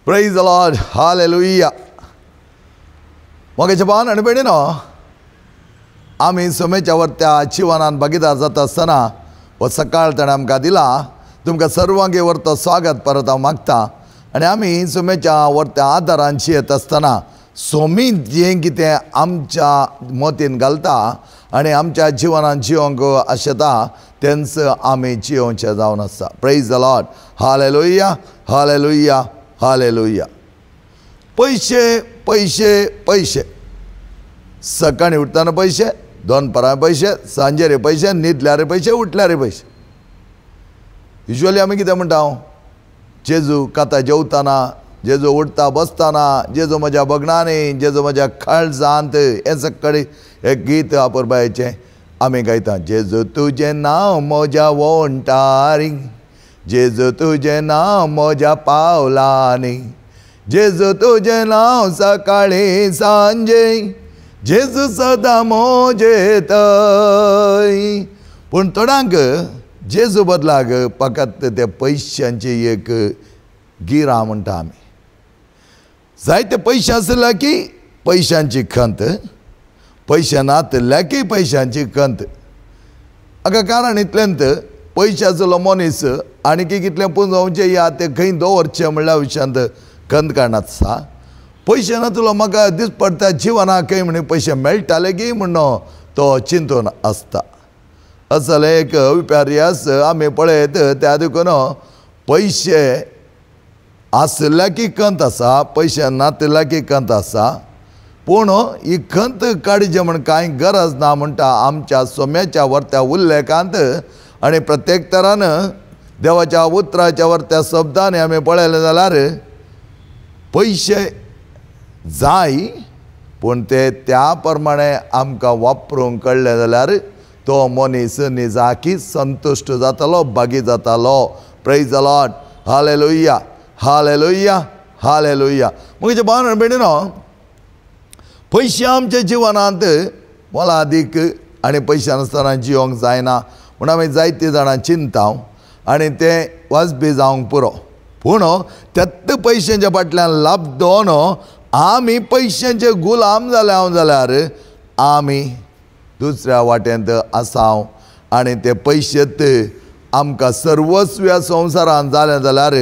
Praise the Lord. Hallelujah. मोगे जबान आणि बेडीनो आम्ही सोमेच्या त्या जीवनान भागीदार जाता असताना व सकाळ ताणें आमकां दिला तुमकां सर्वांगे वर्तो स्वागत परत हांव मागता आनी आमी सोमेच्या वर्त्या आदारांची येत आसतना सोमी जें कितें आमच्या मोतीन घालता आनी आमच्या जिवनान जिवंक आशेता तेंच आमी जिवोवचे जावन आसा. Praise the Lord. Hallelujah hallelujah hallelujah. पैसे पैसे पैसे सकाळी उठताना पैसे, दोनपरां पैसे, सांजेरे पैसे, न्हिदल्यार पैसे, उठल्यार पैसे. युजली आमी कितें म्हणटा जेजू खाता जेवताना, जेजू उठता बसताना, जेजू म्हज्या भगणांनी, जेजू म्हज्या काळजांत, हें सकाळी एक गीत आपुरबायेचें आमी गायता. जेजू तुजें नांव म्हज्या वोंटारी, जेजू तुजें नांव म्हज्या पावलांनी, जेजू तुजें नांव सकाळी सांजे, जेजू सदां म्हजे थंय. पूण थोड्यांक जेजू बदलाक फकत ते पयशांची एक गिरां म्हणटा आमी. जायते पयशे आसल्या की पयशांची खंत, पयशे नासल्या की पयशांची खंत. हाका कारण इतलेंत पयशे आसलो मनीस आनी कितलें पुंजोवचें या तें खंय दवरचें म्हणल्या विशयांत खंत काडनात आसा. पयशे नासलो म्हाका दीस पडटा जिवनाक खंय म्हणे पयशे मेळटाले की म्हणून तो चिंतून आसता. असले एक विपर्यास आमी पळयत. त्या देखून पयशे आसल्या की खंत आसा, पयशे नासल्या की खंत आसा. पूण ही खंत काडची म्हण कांय गरज ना म्हणटा आमच्या सोम्याच्या वर्त्या उल्लेखांत. आनी प्रत्येक तरान देवाच्या उतराच्या वर्त्या शब्दांनी आमी पळयलें जाल्यार पयशे जाय पूण ते त्या प्रमाणे आमकां वापरूंक कळ्ळें जाल्यार तो मनीस निजाकी संतुश्ट जातालो, भागी जातालो. Praise the Lord. Hallelujah hallelujah hallelujah. म्हजे भावन भयणीनो, पयशे आमच्या जिवनांत मोलादीक आनी पयशे नासतना जिवंक जायना म्हूण आमी जायतीं जाणां चिंता आनी तें वाजबी जावंक पुरो. पूण त्यात पयशांच्या फाटल्यान लाभ दोन आमी पयशांचे गुलाम जाल्यार आमी दुसऱ्या वाटेंत आसाव आनी ते पयशेत आमकां सर्वस्व संवसारान जालें जाल्यार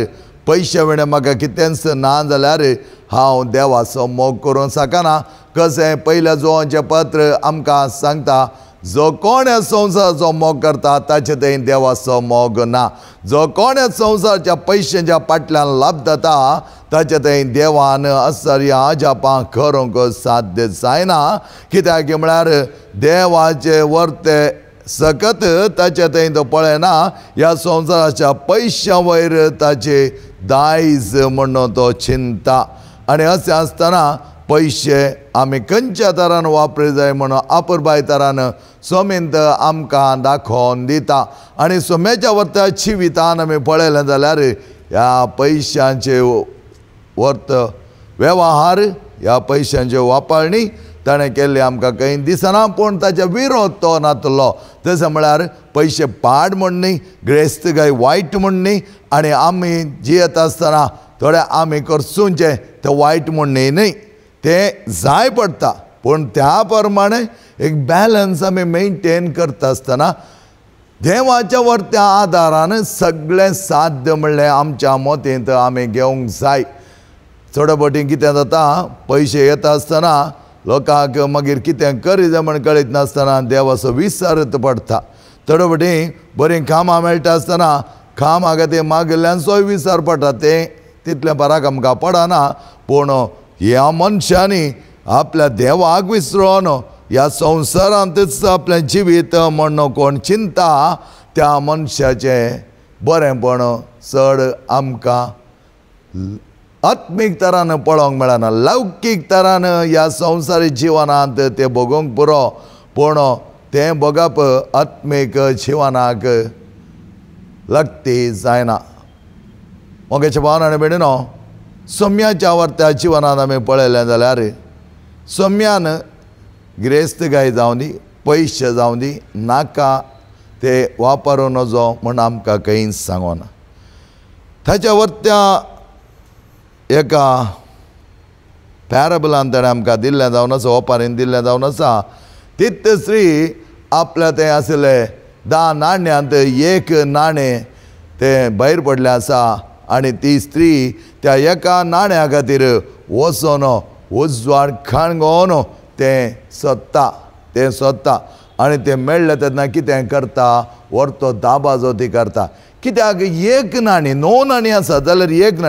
पयशे विणे म्हाका कितेंच ना जाल्यार हांव देवाचो मोग करूं शकना. कशें पयल्या जोवांचें पत्र आमकां सांगता, जो कोण ह्या संवसाराचो मोग करता ताचे थंय देवाचो मोग ना. जो कोण ह्या संवसाराच्या पयशांच्या फाटल्यान लाभ जाता ताचे थंय देवान आश्चर्य अजापां करूंक साध्य जायना. कित्याक म्हळ्यार देवाचे वर्ते सकत ताचे थंय तो पळयना. ह्या संवसाराच्या पयशां वयर ताचे दायज म्हणून तो चिंता. आनी अशें आसतना पयशे आमी खंयच्या तरान वापरूं जाय म्हणून आपुरबाय तरान सोमींत आमकां दाखोवन दिता. आनी सोम्याच्या वर्त्या जिवितान आमी पळयलें जाल्यार ह्या पयशांचे वर्त वेव्हार, ह्या पयशांची वापरणी ताणें केल्ली आमकां खंय दिसना. पूण ताचे विरोध तो नातलो. तशें म्हळ्यार पयशे पाड म्हण न्ही, ग्रेस्त वायट म्हण न्ही, आनी आमी जियेत आसतना थोडे आमी करचुंचे तें वायट म्हण न्ही. तें जाय पडटा पूण त्या प्रमाणे एक बॅलन्स आमी मेनटेन करता आसतना देवाच्या वर्त्या आदारान सगळें साध्य म्हणलें आमच्या मोतींत आमी घेवंक जाय. चड पटीन कितें जाता, पयशे येता आसतना लोकांक मागीर कितें करी जाय म्हण कळीत नासतना देवाचो विसर पडटा. चड पटीन बरीं कामां मेळटा आसतना कामा खातीर मागिल्ल्यांचोय विसर पडटा. तें तितलें बराक आमकां पडना. पूण ह्या मनशांनी आपल्या देवाक विसरून ह्या संवसारांतच आपलें जिवीत म्हणून कोण चिंता त्या मनशाचें बरेंपण चड आमकां आत्मीक तरान पळोवंक मेळना. लौकीक तरान ह्या संवसारी जिवनांत तें भोगूंक पुरो. पूण तें भोगप आत्मीक जिवनाक लागती जायना. मोगेचे भावन आनी भयणीनो, सोम्याच्या वर्त्या जिवनांत आमी पळयलें जाल्यार सोम्यान गिरेस्तगाय जावं दी, पयशे जावं दी, नाका ते वापरूं नजो म्हूण आमकां खंय सांगोना. ताच्या वर्त्या एका पॅरबलान ताणें आमकां दिल्लें जावन आसा, ओपारीन दिल्लें जावन आसा. तीच स्त्री आपल्या तें आसलें 10 नाण्यांत एक नाणें तें भायर पडलें आसा आनी ती स्त्री त्या एका नाण्या खातीर वचोन उजवाड खाणगोवन तें सोदता आनी तें मेळ्ळें तेन्ना कितें करता, व्हरतो दाबाजो ती करता. कित्याक एक नाणी 9 नाणी आसा जाल्यार एक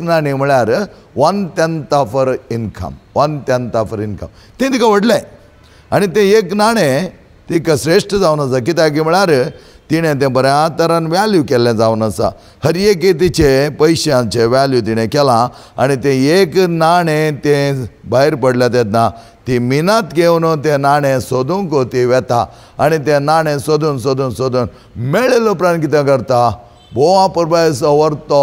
नाणी म्हळ्यार 1/10 of her income. 1/10 of her income तें तिका व्हडलें. आनी तें एक नाणें तिका श्रेश्ठ जावन आसा. कित्याक म्हळ्यार तिणें तें बऱ्या तरान वॅल्यू केल्लें जावन आसा. हर एक तिचे पयशांचे वॅल्यू तिणें केलां. आनी तें एक नाणें तें भायर पडलें तेन्ना ती मिनात घेवन तें नाणें सोदूंक ती वेता. आनी तें नाणें सोदून मेळिल्ले उपरांत कितें करता, बोवा पुरबायसो व्हरतो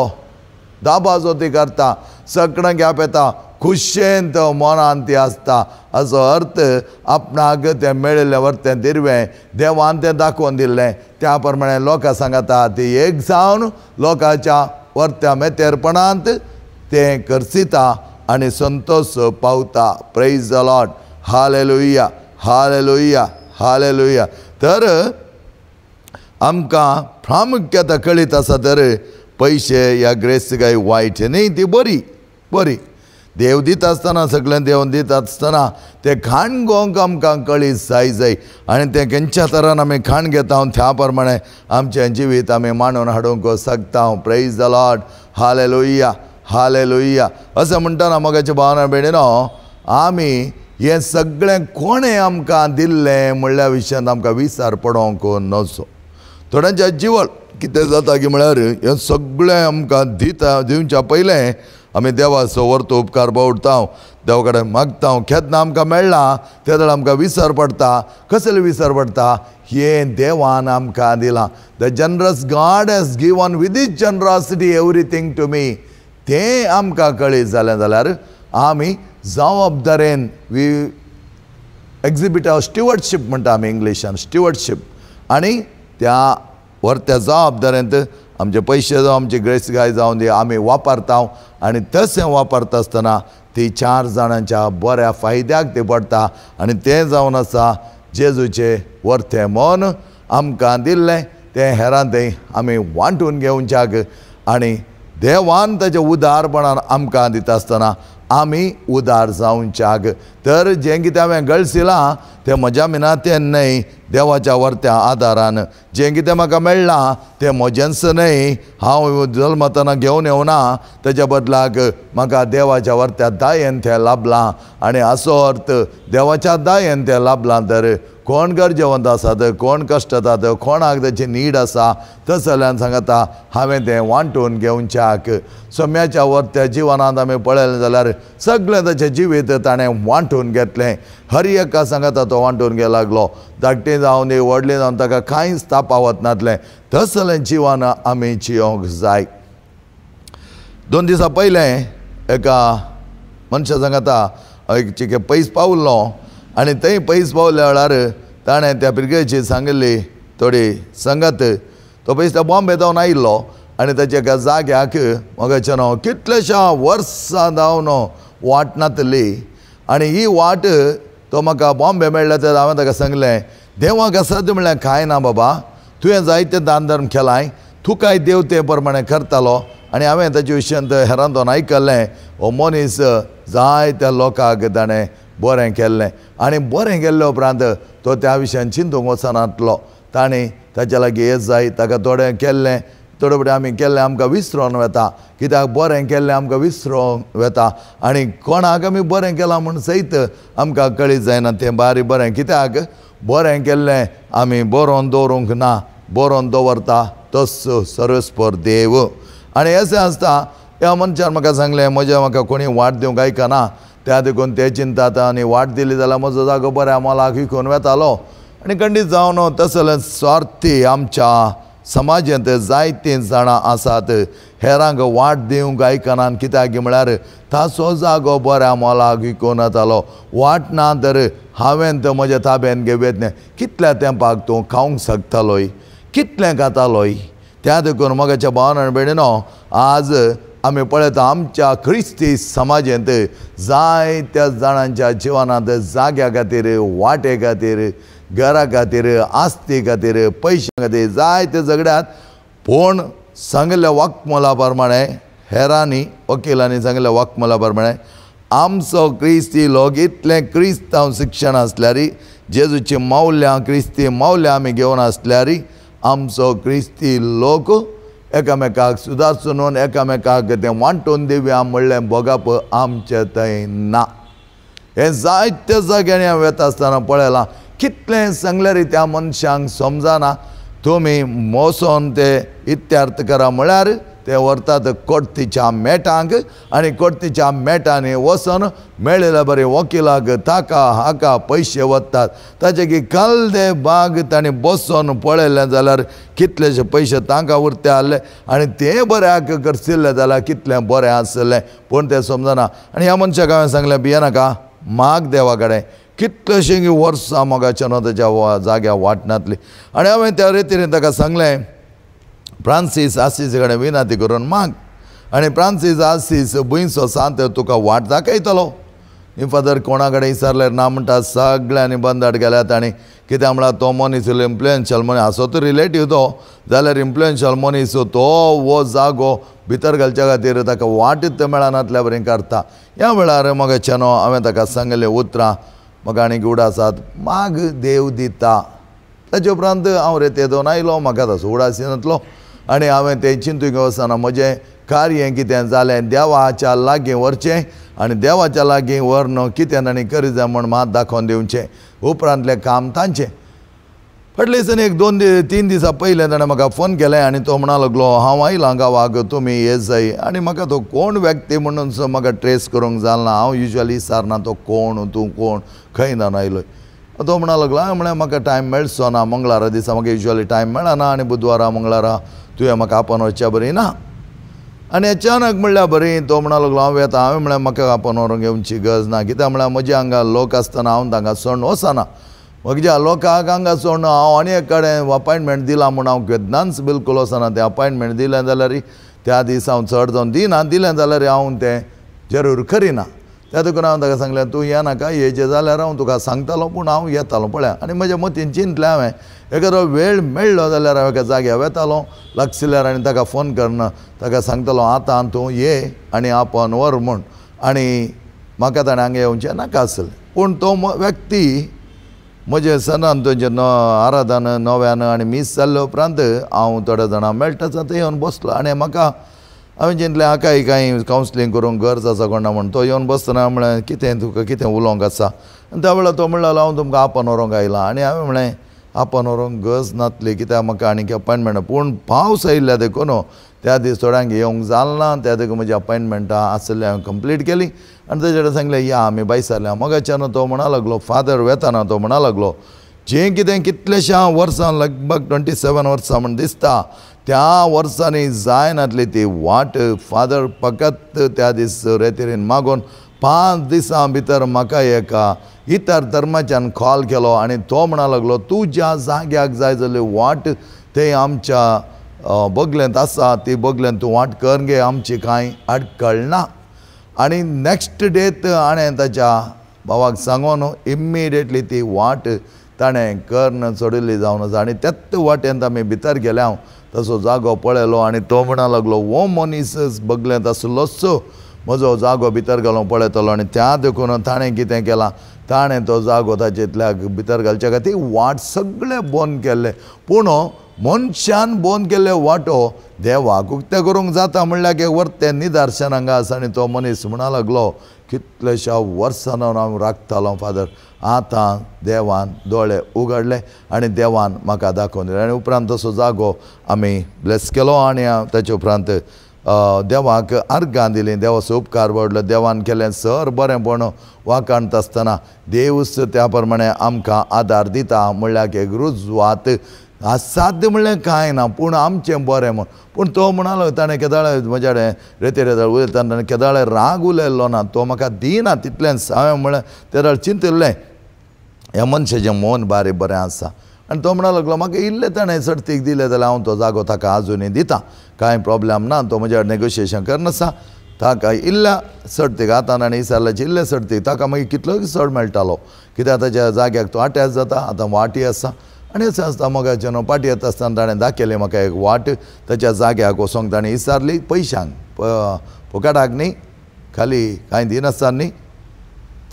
दाबाजो ती करता. सगळ्यांक घेप येता, खुशेन तो मनान ती आसता. हाचो अर्थ आपणाक तें मेळिल्लें व्हरतें दिरवें देवान तें दाखोवन दिल्लें. त्या प्रमाणे लोकां सांगता ती एक जावन लोकांच्या व्हरत्या मेतेरपणांत तें करसिता आनी संतोश पावता. Praise the Lord. Hallelujah, hallelujah, hallelujah. तर आमकां प्रामुख्यता कळीत आसा तर पयशे ह्या ग्रेस काय वायट न्ही, ती बरी देव दिता आसतना सगळें देवन दिता आसतना तें खाण घेवंक आमकां कळीत जाय. आनी तें खंयच्या तरान आमी खाण घेता त्या प्रमाणे आमचें जिवीत आमी मांडून हाडूंक शकता. Praise the Lord. Hallelujah, hallelujah. अशें म्हणटना मोगाच्या भावना भयणीनो, आमी हें सगळें कोणें आमकां दिल्लें म्हणल्या विशयान आमकां विचार पडोवंक नजो. थोड्यांच्या जिवळ कितें जाता की म्हळ्यार हें सगळें आमकां दिवच्या पयलें आमी देवाचो व्हरतो उपकार बावडटा, देवा कडेन मागता. केन्ना आमकां मेळना तेन्ना आमकां विसर पडटा. कसले विसर पडटा, हें देवान आमकां दिलां. The generous God has given with his generosity everything to me. तें आमकां कळीत जालें जाल्यार आमी जबाबदारेन वी एक्झिबीट स्टिवर्डशीप म्हणटा आमी इंग्लिशान, स्टिवर्डशीप. आनी त्या व्हरत्या जबाबदारेंत आमचे पयशे जावं आमची ग्रेस गाय जावन दी आमी वापरता. आनी तशें वापरता आसतना ती 4 जाणांच्या बऱ्या फायद्याक ती पडटा. आनी तें जावन आसा जेजूचें व्हरतें मन आमकां दिल्लें तें हेरां थंय आमी वांटून घेवच्याक. आनी देवान ताच्या उदारपणान आमकां दिता आसतना आमी उदार जावच्याक. तर जें कितें हांवें गळसिलां तें म्हज्या मिनातेन न्हय, देवाच्या व्हरत्या आदारान. जें कितें म्हाका मेळ्ळां तें म्हजेंच न्हय, हांव जल्मतना घेवन येवना. तेज्या बदलाक म्हाका देवाच्या व्हरत्या दायेन तें लाभलां. आनी हाचो अर्थ देवाच्या दायेन तें लाभलां. तर कोण गरजेवंत आसात, कोण कश्ट जातात, कोणाक ताची नीड आसा, तसल्यान सांगता हांवें तें वांटून घेवच्याक. सोम्याच्या व्हरत्या जिवनांत आमी पळयलें जाल्यार सगळें ताचें जिवीत ताणें वांटून घेतलें. हर एका सांगता तो वांटून घे लागलो. धाकटी जावन दी व्हडली जावन ताका कांयच तापावत नासलें. तसलें जिवन आमी जियोंक जाय. 2 दिसा पयलें एका मनशा सांगता एक पयस पावल्लो. आनी थंय पयस पावल्या वेळार ताणें त्या पिरगेची सांगिल्ली थोडी संगत. तो पयस बॉम्बे जावन आयिल्लो आनी ताच्या एका जाग्याक मोगाचें कितलेशा वर्सां जावन वाट नातली. आनी ही वाट तो म्हाका बॉम्बे मेळ्ळें तर हांवें ताका सांगलें, देवाक आसात म्हणल्यार कांय ना बाबा, तुवें जायते दान धर्म केलाय, तुकाय देव ते प्रमाणे करतालो. आनी हांवें ताचे विशयांत हेरांतून आयकल्लें हो मनीस जायत्या लोकांक ताणें बरें केल्लें. आनी बरें केल्ले उपरांत तो त्या विशयान चिंतूंक वचनातलो. ताणें ताच्या लागीं हें जाय, ताका थोडें केल्लें, थोडे फुडें आमी केल्लें आमकां विसरोन वता. कित्याक बरें केल्लें आमकां विसरोन वता. आनी कोणाक आमी बरें केलां म्हूण सयत आमकां कळीत जायना तें बारी बरें. कित्याक बरें केल्लें आमी बरोवन दवरूंक ना, बरोवन दवरता तस सर्वस्पर देव. आनी अशें आसता. ह्या मनशान म्हाका सांगलें म्हाका कोणी वाट दिवंक आयकना, त्या देखून ते चिंतात आनी वाट दिली जाल्यार म्हजो जागो बऱ्या मोलाक विकून वेतालो. आनी खंडीत जावन तसले स्वार्थी आमच्या समाजांत जायतीं जाणां आसात. हेरांक वाट दिवंक आयकनात. कित्याक म्हळ्यार ताचो जागो बऱ्या मोलाक विकून येतालो. वाट ना तर हांवें तो म्हज्या ताब्यान घेवयतलें. कितल्या तेंपाक तूं खावंक शकतालोय, कितलें खातालोय. त्या देखून मोगाच्या भावनां भयणीनो, आज आमी पळयता आमच्या क्रिस्ती समाजांत जायत्या जाणांच्या जिवनांत जाग्या खातीर वाटे खातीर घरा खातीर आस्ती खातीर पयशां खातीर जायते झगड्यात पूण सांगल्या वाक्मोला प्रमाणे हेरांनी वकिलांनी सांगल्या वाक्मोला प्रमाणे आमचो क्रिस्ती लोक इतलें क्रिस्तांव शिक्षण आसल्यार जेजूची मावल्यां क्रिस्ती मावल्यां आमी घेवन आसल्यार आमचो क्रिस्ती लोक एकामेकाक सुदारसून एकामेकाक तें वांटून दिवया म्हणलें बोगाप आमचे थंय ना. हें जायत्या जाग्यांनी हांव वेता आसतना पळयलां कितलें सांगल्यार त्या मनशांक समजना. तुमी मोसोन ते इत्यार्थ करा म्हळ्यार ते व्हरतात कोर्टीच्या मॅटांक आनी कोर्टीच्या मॅटांनी वचोन मेळिल्ल्या बरे वकिलाक ताका हाका पयशे वतात. ताचे की कालदे बाग ताणें बसून पळयलें जाल्यार कितलेशे पयशे तांकां उरते आसले आनी ते बऱ्याक करशिल्ले जाल्यार कितलें बरें आसलें पूण तें समजना. आनी ह्या मनशाक हांवें सांगलें भियेनाका माग देवा कडेन कितलेशीं वर्सां मोगाच्यान ताच्या जाग्या वाटनातली. आनी हांवें त्या रितीन ताका सांगलें फ्रांसीस आसीस कडेन विनंती करून माग आनी फ्रांसीस आसीस बुयसो सांत तुका वाट दाखयतलो. फादर कोणा कडेन विचारल्यार ना म्हणटा सगळ्यांनी बंदाड गेल्यात. आनी कित्याक म्हळ्यार तो मनीस इन्फ्लुएन्शियल मनीस आसत रिलेटीव तो जाल्यार इन्फ्लुएन्शियल मनीस तो वो जागो भितर घालच्या खातीर ताका वाटच मेळनातल्या बरें करता. ह्या वेळार मोगाच्यानो हांवें ताका सांगलें उतरां म्हाका आनीक उडासात माग देव दिता. ताचे उपरांत हांव रेतेदोन आयलो म्हाका तसो उडास नासलो आनी हांवें तें चिंतूंक वचना म्हजें कार्य कितें जालें देवाच्या लागीं व्हरचें आनी देवाच्या लागीं व्हरून कितें ताणें करी जाय म्हूण मात दाखोवन दिवचें. उपरांतलें काम तांचें. फाटले दिसांनी एक 2-3 दिसां पयलें ताणें म्हाका फोन केलें आनी तो म्हणा लागलो हांव आयलां गांवाक तुमी येत जाय. आनी म्हाका तो कोण व्यक्ती म्हणून म्हाका ट्रेस करूंक जालना. हांव युजली विचारना तो कोण तूं कोण खंय जावन आयलो. तो म्हणा लागलो हांवें म्हळें म्हाका टायम मेळचो ना मंगळारा दिसा म्हाका युजली टायम मेळना आनी बुधवारा मंगळारा तुवें म्हाका आपोवन वचचें बरी ना. आनी अचानक म्हणल्यार बरी तो म्हणा लागलो हांव येता. हांवें म्हळें म्हाका आपोवन व्हरोंक येवची गरज ना कित्याक म्हळ्यार म्हज्या हांगा लोक आसतना हांव तांकां सोडून वचना. म्हज्या लोकांक हांगा सोडून हांव आनी एक कडेन अपॉयंटमेंट दिलां म्हूण हांव केन्नाच बिलकुल वचना. तें अपॉयंटमेंट दिलें जाल्यार त्या दीस हांव चड जावन दिना दिलें जाल्यार हांव तें जरूर करिना. त्या देखून हांवें ताका सांगलें तूं येनाका येचें जाल्यार हांव तुका सांगतालो पूण हांव येतालो पळय. आनी म्हज्या मतीन चिंतलें हांवें एखादो वेळ मेळ्ळो जाल्यार हांव एका जाग्यार वेतालो लागशिल्ल्यार आनी ताका फोन करना ताका सांगतालो आतां तूं ये आनी आपोवन व्हर म्हूण. आनी म्हाका ताणें हांगा येवचें नाका आसलें पूण तो व्यक्ती म्हजें सनान थंयचें आराधन नव्यान आनी मीस जाल्ले उपरांत हांव थोड्या जाणां मेळटाच थंय येवन बसलो. आनी म्हाका हांवें चिंतलें हाकाय कांय कावन्सिलींग करूंक गरज आसा कोणा म्हूण. तो येवन बसतना म्हळें कितें तुका कितें उलोवंक आसा. आनी त्या वेळार तो म्हणलो हांव तुमकां आपोवन व्हरोंक आयलां. आनी हांवें म्हळें आपोवन व्हरोंक गरज नासली कित्याक म्हाका आनीक अपॉयंटमेंट पूण पावस आयिल्ल्या देखून त्या दीस थोड्यांक येवंक जालना. त्या देखून म्हजी अपॉयंटमेंटां आसली हांवें कंप्लीट केली. आनी ताचे कडेन सांगलें या आमी भायसरल्या. मोगाच्यान तो म्हणा लागलो फादर वेताना तो म्हणा लागलो जें कितें कितलेशा वर्सां लगभग 27 वर्सां म्हण दिसता त्या वर्सांनी जायनातली ती वाट फादर फकत त्या दीस रेतीन मागून 5 दिसां भितर म्हाका एका इतर धर्माच्यान कॉल केलो आनी तो म्हणा लागलो तूं ज्या जाग्याक जाय जाल्ली वाट ते आमच्या बगलेंत आसा ती बगलेंत तूं वाट कर गे आमची कांय आडखळ ना. आनी नॅक्स्ट डेत हांवें ताच्या भावाक सांगून इमिडिएटली ती वाट ताणें कर्ण सोडिल्ली जावन आसा. आनी त्याच वाटेंत आमी भितर गेले. हांव तसो जागो पळयलो आनी तो म्हणा लागलो हो मनीस बगलेंत आसलोच म्हजो जागो भितर घालून पळयतलो. आनी त्या देखून ताणें कितें केलां ताणें तो जागो ताचेंतल्या भितर घालचे खातीर वाट सगळें बंद केल्लें. पूण मनशान बंद केल्ले वाटो देवाक उक्तें करूंक जाता म्हणल्यार की वर्तें निदर्शन हांगा आसा. आनी तो मनीस म्हणा लागलो कितलेशा वर्सान हांव राखतालो फादर आतां देवान दोळे उगडले आनी देवान म्हाका दाखोवन दिलें. आनी उपरांत तसो जागो आमी ब्लेस केलो आनी ताचे उपरांत देवाक अर्गां दिलीं. देवाचो उपकार पडलो. देवान केलें सर बरेंपण वाखाणत आसतना देवूच त्या प्रमाणे आमकां आदार दिता म्हणल्यार की रुजवात साध्य म्हणलें कांय ना पूण आमचें बरें म्हूण. पूण तो म्हणलो ताणें केदाळे म्हज्या कडेन रेते उलयतना ताणें केदाळे राग उलयल्लो ना तो म्हाका दिना तितलेंच. हांवें म्हळें तेदाळ चिंतिल्लें ह्या मनशाचें मन बारीक बरें आसा आनी तो म्हणूंक लागलो म्हाका इल्ले ताणें सर्तीक दिले जाल्यार हांव तो जागो ताका आजुनूय दितां, कांय प्रॉब्लेम ना, तो म्हज्या नेगोशिएशन करनासा, ताका इल्ल्या सर्तीक आतां आनी इसारल्याचे इल्ले सर्तीक ताका मागीर कितलोय चड मेळटालो, कित्याक ताच्या जाग्याक तो अटॅच जाता, आतां वाटी आसा आनी अशें आसता. मोगाचे न्हू पाटी येता आसतना ताणें दाखयलें म्हाका एक वाट ताच्या जाग्याक वचोंक ताणें इसारली पयशांक, फुकटाक न्ही, खाली कांय दिनासतना न्ही,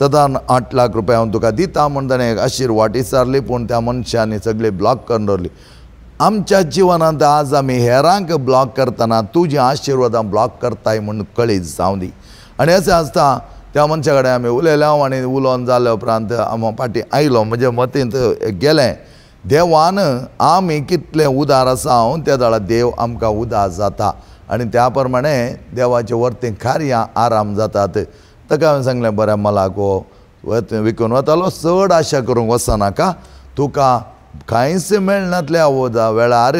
सदां 8 लाख रुपया हांव तुका दिता म्हूण ताणें एक आशीर वाट इसारली, पूण त्या मनशांनी सगळी ब्लॉक करून दवरली. आमच्या जिवनांत आज आमी हेरांक ब्लॉक करतना तुजें आशिर्वादां ब्लॉक करताय म्हूण कळीत जावं दी. आनी अशें आसता त्या मनशा कडेन आमी उलयले आनी उलोवन जाले उपरांत हांव फाटीं आयलो, म्हज्या मतींत गेलें, देवान आमी कितले उदार आसा त्या दाळा देव आमकां उदार जाता आनी त्या प्रमाणे देवाचे वर्तें कार्यां आराम जातात. ताका हांवें सांगलें बरें मलाक विकून वतालो, चड आशा करूंक वचनाका, तुका कांयच मेळनातल्या वेळार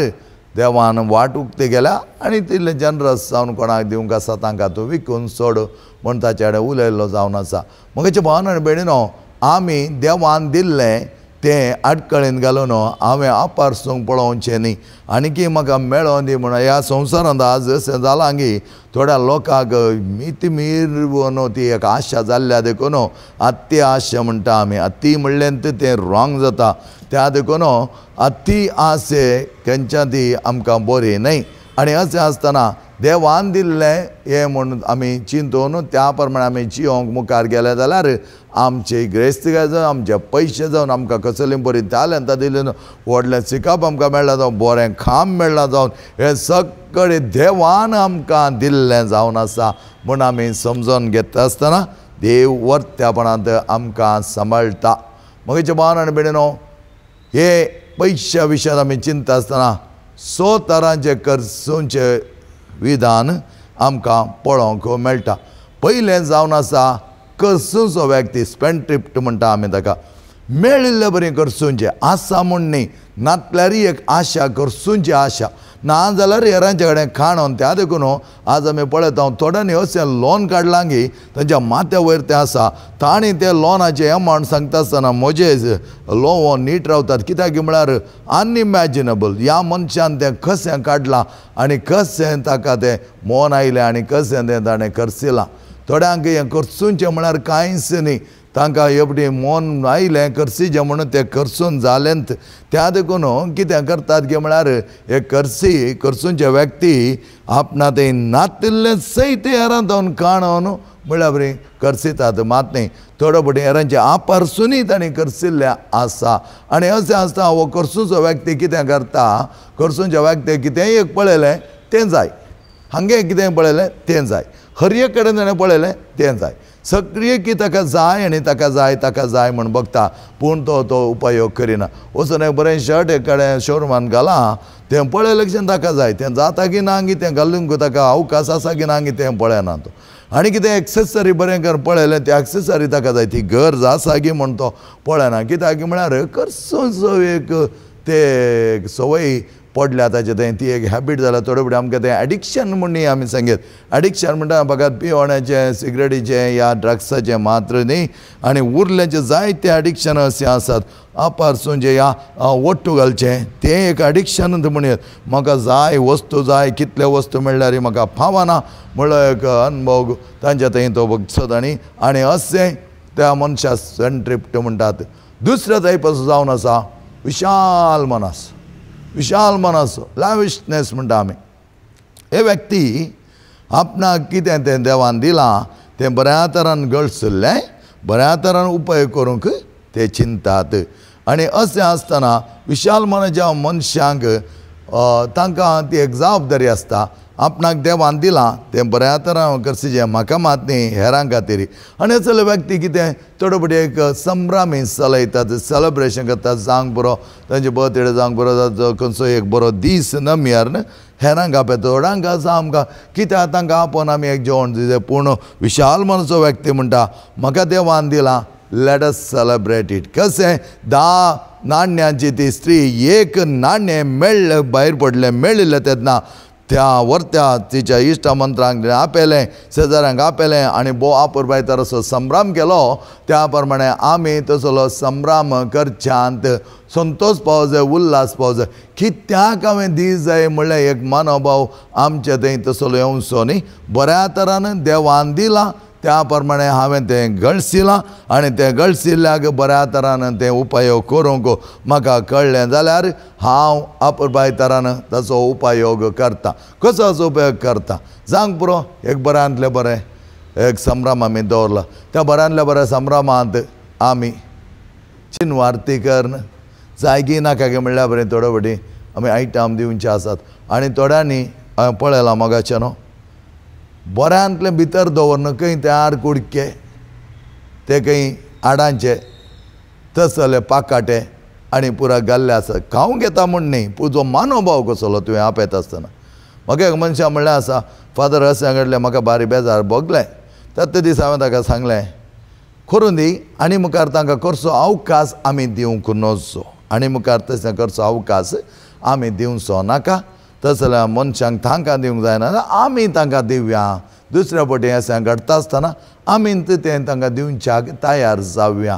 देवान वाट उक्ती गेल्या आनी तितले जनरस जावन कोणाक दिवंक आसा तांकां तूं विकून सोड म्हूण ताचे कडेन उलयल्लो जावन आसा. म्हज्या भावान आनी भयणीनो, आमी देवान दिल्लें तें आडकळीन घालून हांवें आपारसूंक पळोवचें न्ही, आनीकी म्हाका मेळों दी म्हणून. ह्या संवसारांत आज अशें जालां की थोड्या लोकांक मितमीर न्हू ती एक आशा जाल्ल्या देखून अती आशा म्हणटा आमी, अती म्हणलें तें रॉंग जाता. त्या देखून अती आशे खंयच्या ती आमकां बरी न्हय. आनी अशें आसतना देवान दिल्लें हें म्हणून आमी चिंतून त्या प्रमाणे आमी जियोंक मुखार गेले जाल्यार आमची ग्रेस्तिकाय जावन आमचे पयशे जावन आमकां कसलीं बरी टॅलंटां दिलीं, व्हडलें शिकप आमकां मेळ्ळां जावं, बरें काम मेळ्ळां जावन, हें सगळें देवान आमकां दिल्लें जावन आसा म्हूण आमी समजून घेता आसतना देव वर्त्यापणांत आमकां सांबाळटा. म्हज्या भावान आनी भयणीनो, हे पयशा विशयांत आमी चिंता आसतना 6 तरांचे खर्चूंचे विधान आमकां पळोवंक मेळटा. पयलें जावन आसा खर्चूचो व्यक्ती, स्पेंड्रिफ्ट म्हणटा आमी ताका. मेळिल्लें बरें खर्चूंचें आसा म्हूण न्ही, नातल्यारय एक आशा, खर्चूंची आशा ना जाल्यार हेरांचे कडेन खाणोन. त्या देखून आज आमी पळयता थोड्यांनी अशें लोन काडलां की तांच्या माथ्या वयर तें आसा, तांणी ते लोनाचे अमावंट सांगता आसतना म्हजे लोन नीट रावतात. कित्याक म्हळ्यार अनइमॅजिनेबल, ह्या मनशान तें कशें काडलां आनी कशें ताका तें मोन आयलें आनी कशें तें ताणें खर्चिलां. थोड्यांक हें खर्चूंचें म्हळ्यार कांयच न्ही, तांकां एवढी मोन आयलें खर्चिचें म्हणून तें खर्चून जालेंत. त्या देखून कितें करतात की म्हळ्यार हे खर्चूंचे व्यक्ती आपणा ते नातिल्लें सयत हेरांत काणोन म्हळ्यार बरी खर्चितात. मात न्ही, थोडो बटी हेरांचे आपारसूनय तांणी खर्चिल्लें आसा. आनी अशें आसता हो खर्चूचो व्यक्ती कितें करता, खर्चूंच्या व्यक्ती कितेंय एक पळयलें तें जाय, हांगे कितें पळयलें तें जाय, हर एक कडेन ताणें पळयलें तें जाय, सगळें की ताका जाय आनी ताका जाय म्हूण बघता, पूण तो उपयोग करिना. वचून एक बरें शर्ट एक कडेन शोरुमान घालां, तें पळयलें की ताका जाय, तें जाता की ना गी तें घालूंक ताका अवकाश आसा की ना गी तें पळयना तो. आनी कितें एक्सेसरी बरें कर पळयलें, ती एक्सेसरी ताका जाय, ती गरज आसा गी म्हूण तो पळयना. कित्याक म्हळ्यार खर्चूचो एक ते संवय पडल्या ताचे थंय, ती एक हॅबीट जाल्या. थोडे फुडें आमकां तें एडिक्शन म्हणून आमी सांगेत. एडिक्शन म्हणटा फकत पिवण्याचें, सिगरेटीचें या ड्रग्साचें मात्र न्ही, आनी उरलेंचे जायते एडिक्शन अशें आसात. आपारसूंचें या वट्टू घालचें तें एक एडिक्शन म्हणून. म्हाका जाय वस्तू जाय, कितले वस्तू मेळ्ळ्यार म्हाका फावना म्हणलो एक अनुभव तांच्या थंय तो बगचो तांणी. आनी अशें त्या मनशाक स्पेंड्रिफ्ट म्हणटात. दुसऱ्या टायपाचो जावन आसा विशाल मनास. विशाल मनास, लॅविशनेस म्हणटा आमी. हे व्यक्ती आपणाक कितें तें देवान दिलां तें बऱ्या तरान गळसल्लें, बऱ्या तरान उपयोग करूंक ते चिंतात. आनी अशें आसतना विशाल मनाच्या मनशांक तांकां ती एक जबाबदारी आसता. आपणाक देवान दिलां तें बऱ्या तरान करचें, म्हाका मात न्ही हेरां खातीर. आनी असले व्यक्ती कितें थोडे बटी एक संभ्रामी चलयतात, सेलेब्रेशन करतात, जावंक बरो तांचे बर्थडे जावंक बरो जाता, खंयचो एक बरो दीस नमियार हेरांक आपयता. थोड्यांक आसा आमकां कित्याक तांकां आपोवन आमी एक जेवण दिलें. पूण विशाल मनचो व्यक्ती म्हणटा म्हाका देवान दिलां, लेट अस सेलेब्रेट इट. कशें 10 नाण्यांची ती स्त्री एक नाणें मेळ्ळें भायर पडलें, मेळिल्लें तेन्ना त्या वर्त्या तिच्या इश्ट मंत्रांक आपेलें शेजाऱ्यांक आपेलें आनी भोव आपुरबाय तर असो संभ्रम केलो त्या प्रमाणे आमी तसलो संभ्रम करच्यांत संतोश पावो जाय उल्हास पावो जाय कित्याक हांवें दीस जाय म्हणल्यार एक मनोभाव आमचे थंय तसलो येवचो न्ही बऱ्या तरान देवान दिला त्या प्रमाणे हांवें तें गळसिलां आनी तें गळसिल्ल्याक बऱ्या तरान तें उपयोग करूंक म्हाका कळ्ळें जाल्यार हांव अपुरबाय तरान ताचो उपयोग करतां कसो उपयोग करता सांग पुरो एक बऱ्यांतलें बरें एक संभ्रम आमी दवरला त्या बऱ्यांतल्या बऱ्या संभ्रमांत आमी चिनवार्ती करन जायगी नाका गे म्हणल्यार बरें थोडे फावटी आमी आयटम दिवचे आसात आनी थोड्यांनी हांवें पळयलां मोगाचें न्हू बऱ्यांतले भितर दवरन खंय ते आड कुडके ते खंय आडांचे तसले पाकाटे आनी पुरा घाल्ले आसा खावंक येता म्हूण न्ही तुजो मनोभाव कसलो तुवें आपयत आसतना म्हाका एक मनशां म्हणलें आसा फादर अशें घडलें म्हाका बारी बेजार भोगलें ते दीस हांवें ताका सांगलें करून दी आनी मुखार तांकां करचो अवकाश आमी दिवंक नजो आनी मुखार तशें करचो अवकाश आमी दिवचो नाका तस जाल्यार मनशांक तांकां दिवंक जायना आमी तांकां दिवया दुसऱ्या फावटी अशें घडटा आसतना आमी तें तांकां दिवच्याक तयार जावया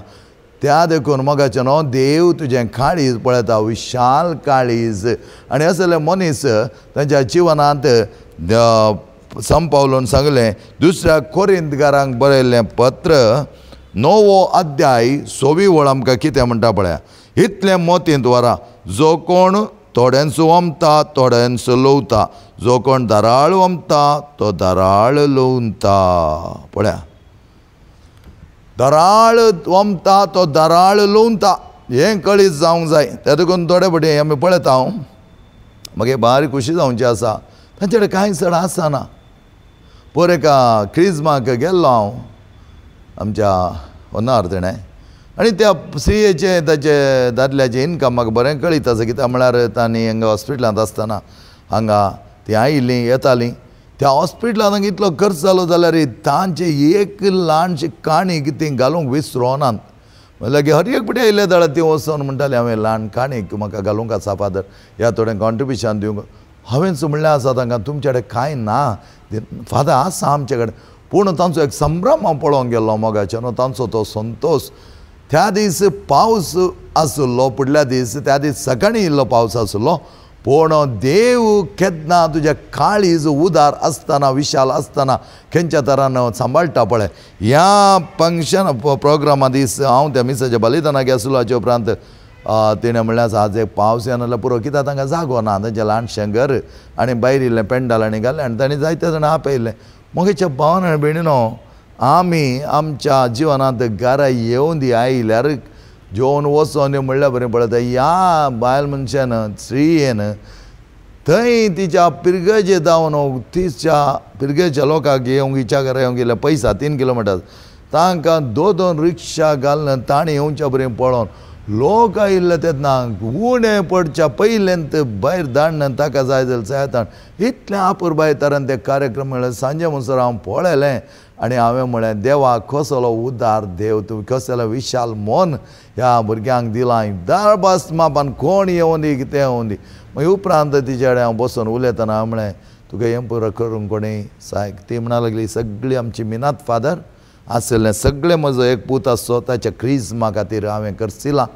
त्या देखून मोगाचें न्हू देव तुजें काळीज पळयता विशाल काळीज आनी असले मनीस तांच्या जिवनांत संपावलोन सांगलें दुसऱ्या कोरिंथकारांक बरयल्लें पत्र 9वो अध्याय 6वी वळ आमकां कितें म्हणटा पळया इतलें मोतींत वरां जो कोण थोड्यांचो वमता थोड्यांचो लोवता जो कोण दराळ वमता तो दराळ लोवता पळया दराळ वमता तो दराळ लोवता हें कळीत जावंक जाय त्या देखून थोडे फावटी आमी पळयता हांव म्हाका बारीक खुशी जावची आसा तांचे कडेन कांय चड आसना पर एका क्रिजमाक गेल्लो हांव आमच्या होनार तेणें आनी त्या सीएचे ताचे दादल्याचें इनकम म्हाका बरें कळीत आसा कित्याक म्हळ्यार तांणी हांगा हॉस्पिटलांत आसतना हांगा ती आयिल्लीं येतालीं त्या हॉस्पिटलांत हांगा इतलो खर्च जालो जाल्यार तांचे एक ल्हानशी काणी कितें घालूंक विसरोनात म्हणल्यार की हर एक फावटी आयले दाडा ती वचोन म्हणटाली हांवें ल्हान काणीक म्हाका घालूंक आसा फादर ह्या थोडें कॉन्ट्रिब्युशन दिवंक हांवें म्हणलें आसा तांकां तुमचे कडेन कांय ना फादर आसा आमचे कडेन पूण तांचो एक संभ्रम हांव पळोवंक गेल्लो मोगाचें न्हू तांचो तो संतोश त्या दीस पावस आसलो फुडल्या दीस त्या दीस सकाळीं इल्लो पावस आसलो पूण देव केन्ना तुज्या काळीज उदार आसतना विशाल आसतना खंयच्या तरान सांबाळटा पळय ह्या फंक्शन प्रोग्रामा दीस हांव त्या मिसाच्या बलिदानाक गेसलो हाचे उपरांत तिणें म्हणल्यार आज एक पावस येना जाल्यार पुरो कित्याक तांकां जागो ना तांचें ल्हानशें घर आनी भायर इल्लें पेंडाल आनी घालें आनी तांणी जायते जाणां आपयलें मोगेच्या भावान आनी भयणीनो आमी आमच्या जिवनांत घरा येवन दी आयल्यार जेवन वचोन म्हणल्यार बरें पळयता ह्या बायल मनशान स्त्रीयेन थंय तिच्या पिरगेचे जावन तिच्या पिरगेच्या लोकांक येवंक हिच्या घरा येवंक गेल्या पयसा 3 किलोमिटर तांकां 2 रिक्षा घालन ताणी येवच्या बरें पळोवन लोक आयिल्ले तेन्ना उणें पडच्या पयलेंत भायर धाडन ताका जाय जाल्यार जायतान इतलें आपुरबाय तरान ते कार्यक्रम म्हणल्यार सांजे म्हणसर हांव पळयलें आनी हांवें म्हळें देवा कसलो उदार देव तूं कसलो विशाल मन ह्या भुरग्यांक दिलां दर बस मापान कोण येवं दी कितें येवं दी मागीर उपरांत तिचे कडेन हांव बसून उलयतना हांव म्हळें तुका हें पुरो करूंक कोणी सायक ती म्हणा लागली सगळी आमची मिनात फादर आसलें सगळें म्हजो एक पूत आसचो ताच्या क्रिजमा खातीर हांवें करसिलां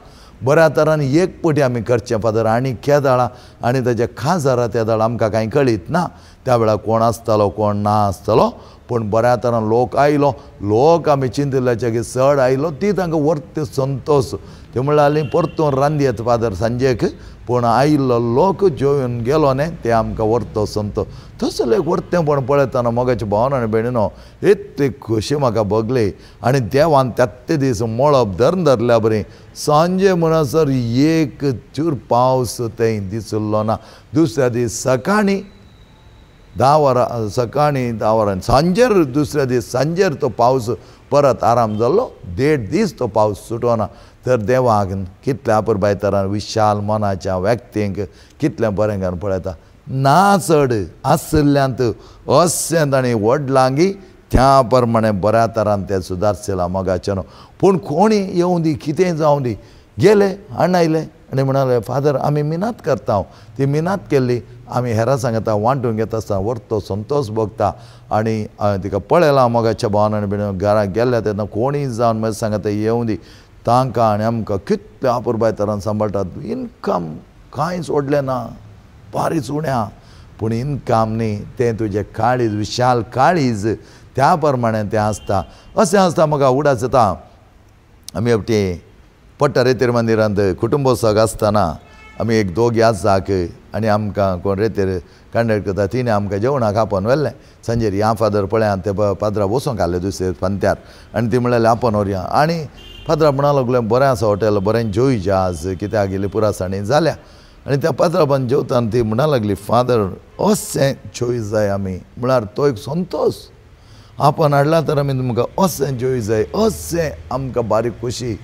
बऱ्या तरान एक पटी आमी करचें फादर आनी केदाळा आनी ताचे खाजारा त्या दाळ आमकां कांय कळीत ना त्या वेळार कोण आसतलो कोण ना आसतलो पूण बऱ्या तरान लोक आयलो लोक आमी चिंतिल्ल्याचे की चड आयलो ती तांकां वर्त संतोश ते म्हणल्यार परतून रांदी येता फादर सांजेक पूण आयिल्लो लोक जेवन गेलो न्ही ते आमकां वर्तो संतोश तसलें वर्तेपण पळयतना मोगाच्या भावान आनी भयणीनो इतली खोशी म्हाका भोगली आनी देवान त्यात्ते दीस मळब धरल्या बरी सांजे म्हणसर एक चूर पावस थंय दिसलो ना दुसऱ्या दीस सकाळीं 10 वरां सकाळीं 10 वरां सांजेर दुसऱ्या दीस सांजेर तो पावस परत आराम जाल्लो 1.5 दीस तो पावस सुटोना तर देवाक कितल्या आपुरबाय तरान विशाल मनाच्या व्यक्तींक कितलें बरें घालून पळयता ना चड आसल्ल्यांत अशें ताणें वडलांगी त्या प्रमाणे बऱ्या तरान तें सुदारसिलां मोगाचें न्हू पूण कोणी येवं दी कितेंय जावं दी गेले आनी आयले आनी म्हणाले फादर आमी मिनात करता ती मिनात केल्ली आमी हेरां सांगता वांटून घेता आसतना व्हरतो संतोश भोगता आनी तिका पळयलां मोगाच्या भावनांनी बीन घरा गेल्या तेन्ना कोणीय जावन मागीर सांगता येवं दी तांकां आनी आमकां कितले आपुरबाय तरान सांबाळटात इनकम कांयच ओडलें ना बारीच उण्या पूण इनकम न्ही तें तुजें काळीज विशाल काळीज त्या प्रमाणें तें आसता अशें आसता म्हाका उगडास येता आमी हेवटे पट्टा रेतेर मंदिरांत कुटुंबोत्सवाक आसतना आमी एक दोग आसाक आनी आमकां कोण रेतेर कंडक्ट करता तिणें आमकां जेवणाक आपोवन व्हेल्लें सांजेर या फादर पळयात ते पाद्रा बसूंक आहले दुसरे पंत्यार आनी ती म्हणलें आपोवन व्हरया आनी फादरा म्हणूंक लागलें बरें आसा हॉटेल बरें जेवया आज कित्याक गेली पुरासाणी जाल्या आनी त्या पात्राबान जेवताना ती म्हणूंक लागली फादर अशें जेवय जाय आमी म्हळ्यार तो एक संतोश आपोवन हाडला तर आमी तुमकां अशें जेवय जाय अशें आमकां बारीक खोशी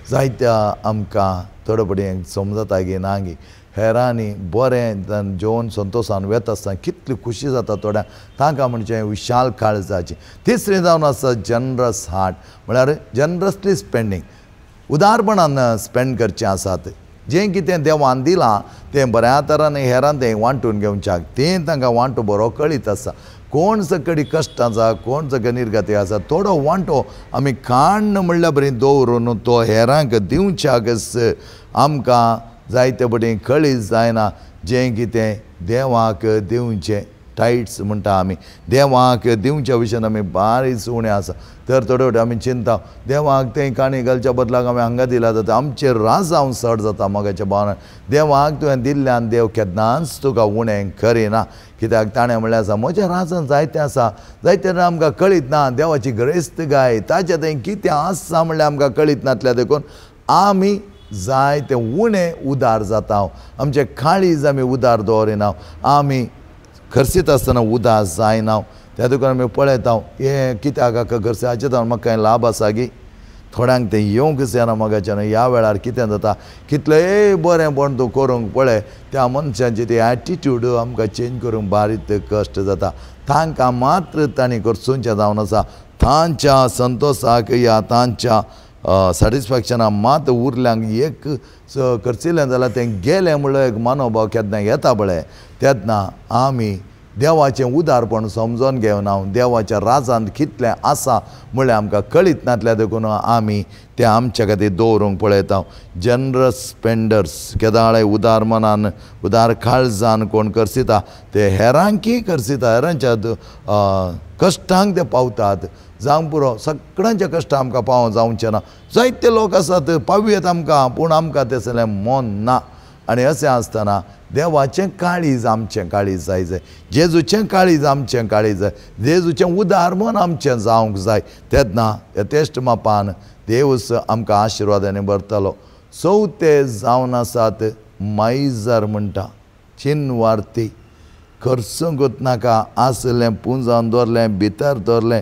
जायत्या आमकां थोडे पडेन समजता गे ना गे हेरांनी बरें जेवण संतोशान वेता आसतना कितली खुशी जाता थोड्यांक तांकां म्हणचें विशाल काळजाची तिसरें जावन आसा जनरस हार्ट म्हळ्यार जनरसली स्पेंडींग उदारपणान स्पेंड करचें आसात जें कितें देवान दिलां तें बऱ्या तरान हेरां तें वांटून घेवच्याक तें तांकां वांटो बरो कळीत आसा कोण सकडी कश्टांचा कोण सगळे निर्गती आसा थोडो वांटो आमी काण्ण म्हणल्या बरी दवरून तो हेरांक दिवच्याक आमकां जायते पटेन कळीत जायना जें कितें देवाक दिवचें टायट्स म्हणटा आमी देवाक दिवच्या विशयान आमी बारीच उणें आसा तर थोडे फावटी आमी चिंता देवाक तें काणी घालच्या बदलाक आमी हांगा दिला जाता आमचेर राज जावन चड जाता मोगाच्या भावनान देवाक तुवें दिल्ल्यान देव केन्नाच तुका उणें करिना कित्याक ताणें म्हणलें आसा म्हज्या राजान जायतें आसा जायते आमकां कळीत ना देवाची ग्रेस्त गाय ताचें तें कितें आसा म्हणल्यार आमकां कळीत नातल्या देखून आमी जाय तें उणें उदार जाता आमचें काळीज आमी उदार दवरिना आमी खर्सीत आसतना उदास जायना त्या देखून आमी पळयता हें कित्याक हाका खर्च हाचे जावन म्हाका कांय लाभ आसा गी थोड्यांक तें येवंकच येना मोगाच्यान ह्या वेळार कितें जाता कितलेंय बरें पण तूं करूंक पळय त्या मनशांची ती एटिट्यूड आमकां चेंज करूंक बारीक कश्ट जाता तांकां मात्र तांणी करचुंचें जावन आसा तांच्या संतोशाक या तांच्या सॅटिस्फॅक्शना मात उरल्यांक एक करचिल्लें जाल्यार तें गेलें म्हणल्यार एक मनोभाव केन्ना येता पळय तेन्ना आमी देवाचें उदारपण समजून घेवना देवाच्या राजांत कितलें आसा म्हणल्यार आमकां कळीत नातल्या देखून आमी तें आमचे खातीर दवरूंक पळयता जनरस स्पेंडर्स केदाळे उदार मनान उदार काळजान कोण करसिता ते हेरांकय करसिता हेरांच्या कश्टांक ते पावतात जावंक पुरो सगळ्यांचे कश्ट आमकां पावों जावचें ना जायते लोक आसात पावयेत आमकां पूण आमकां तेसलें मन ना आनी अशें आसतना देवाचें काळीज आमचें काळीज जाय जेजूचें काळीज आमचें काळीज जाय जेजूचें उदार मन आमचें जावंक जाय तेन्ना यथेश्ट मापान देवूच आमकां आशिर्वादांनी भरतलो चवथे जावन आसात माइजर म्हणटा चिनवार्ती खर्चूंकूच नाका आसलें पुंजावन दवरलें भितर दवरलें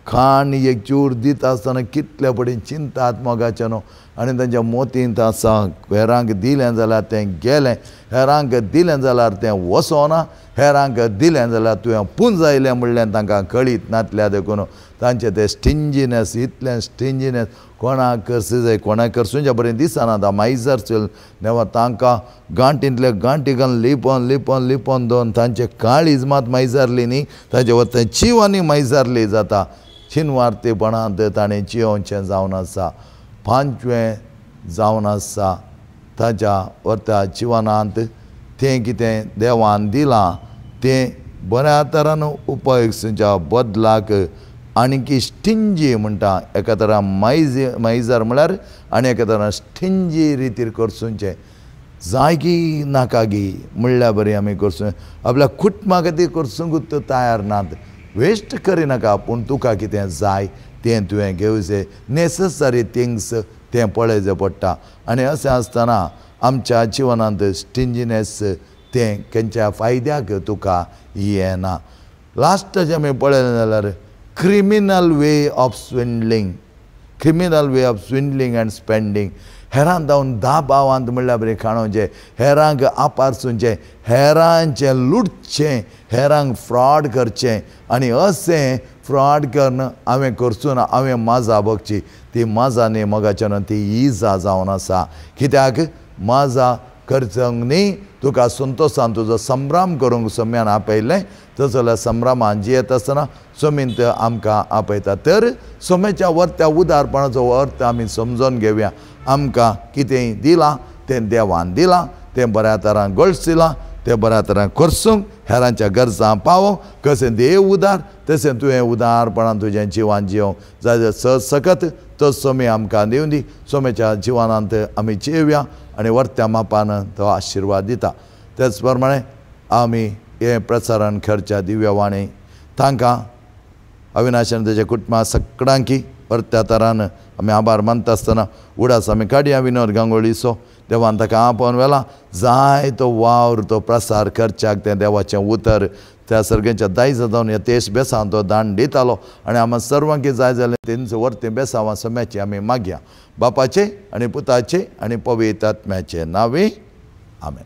खाण एक चूर दिता आसतना कितले पडेन चिंतात मोगाचें न्हू आनी तांच्या मोतींत आसा हेरांक दिलें जाल्यार तें गेलें हेरांक दिलें जाल्यार तें वचोना हेरांक दिलें जाल्यार तुवें पुंजयलें म्हणलें तांकां कळीत नातल्या देखून तांचें तें स्टिंजीनेस इतलें स्टिंजीनेस कोणाक करचें जाय कोणाक करचुंच्या बरें दिसना दा माइजर चल देवा तांकां गांठींतले गांठी घालून लिपोन लिपोन लिपोन दवन तांचें काळीज मात माइजरली न्ही ताचे वरतें चिवांनी माइजरली जाता चिनवार्तेपणांत ताणें जियोवचें जावन आसा पांचवें जावन आसा ताच्या वर्ता जिवनांत तें कितें देवान दिलां तें बऱ्या तरान उपयोगच्या बदलाक आनीक स्टिंजी म्हणटा एका तरान माइजर म्हळ्यार आनी एका तरान स्टिंजी रितीर करचुंचें जायगी नाका गी म्हणल्यार बरी आमी करचुं आपल्या कुटुंबा खातीर करचुंकूच तयार नात वेस्ट करिनाका पूण तुका कितें जाय तें तुवें घेवचें नेसेसरी थिंग्स तें पळयचें पडटा आनी अशें आसतना आमच्या जिवनांत स्टिंजीनेस तें खंयच्या फायद्याक तुका येना लास्टाचें आमी पळयलें जाल्यार criminal way of स्विंडलींग end spending हेरांत जावन दाबावांत म्हणल्यार बरें खाणोवचें हेरांक आपारचुंचें हेरांचें लुटचें हेरांक फ्रॉड करचें आनी अशें फ्रॉड करून हांवें करचूं ना हांवें माजा बगची ती माजा न्ही मोगाच्यान ती इजा जावन आसा कित्याक माझा खर्चांक न्ही तुका संतोशान तुजो संभ्रम करूंक सोम्यान आपयलें तस जाल्यार संभ्रमान जियेत आसतना सोमीन ते आमकां आपयता. तर सोम्याच्या वर्त्या उदारपणाचो अर्थ आमी समजून घेवया. आमकां कितेंय दिलां तें देवान दिलां, तें बऱ्या तरान गळसिलां, तें बऱ्या तरान खर्चूंक हेरांच्या गरजां पावोवंक. कशें देव उदार तशें तुवें उदारपणान तुजें जिवन जियोवंक जाय. सकत तो सोमी आमकां दिवं दी. सोम्याच्या जिवनांत आमी जियेवया आनी वर्त्या मापान तो आशिर्वाद दिता. तेच प्रमाणे आमी हे प्रसारण खर्च्या दिव्यवाणी तांकां अविनाशान तेज्या कुटुंबा सगळ्यांकी वर्त्या तरान आमी आभार मानता आसतना उडास आमी काडया विनोद गांगुळीचो. देवान ताका आपोवन व्हेला. जाय तो वावर तो प्रसार करच्याक तें देवाचें उतर त्या सर्गेच्या दायज जावन ह्या तेश बेसांव तो दान दितालो आनी आमी सर्वांकी जाय जाल्यार तेंचो वर्तें बेसांवां सोम्याची आमी मागया. बापाचे आनी पुताचे आनी पवित्र आत्म्याचे नांवे आमेन.